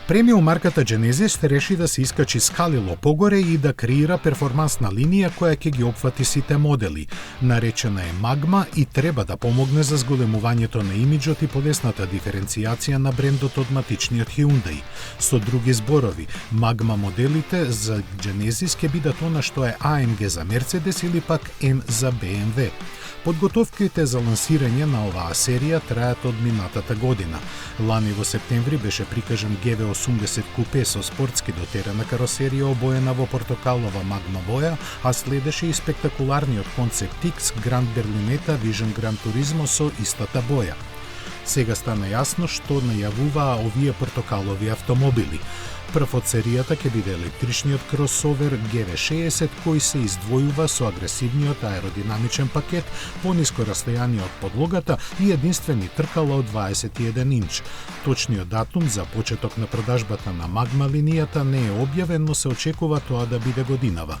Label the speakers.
Speaker 1: Премиум марката Genesis реши да се искачи скалило погоре и да креира перформансна линија која ќе ги опфати сите модели. Наречена е Magma и треба да помогне за зголемувањето на имиджот и полесната диференцијација на брендот од матичниот Hyundai. Со други зборови, Magma моделите за Genesis ќе бидат она што е AMG за Mercedes или пак M за BMW. Подготовките за лансирање на оваа серија трајат од минатата година. Лани во септември беше прикажан GV80 купе со спортски дотерена каросерија обоена во портокалова магма боја, а следеше и спектакуларниот концепт X Grand Berlinetta Vision Gran Turismo со истата боја. Сега стана јасно што најавуваа овие портокалови автомобили. Прв од серијата ќе биде електричниот кросовер GV60 кој се издвојува со агресивниот аеродинамичен пакет, пониско растојание од подлогата и единствени тркала од 21 инч. Точниот датум за почеток на продажбата на Magma линијата не е објавен, но се очекува тоа да биде годинава.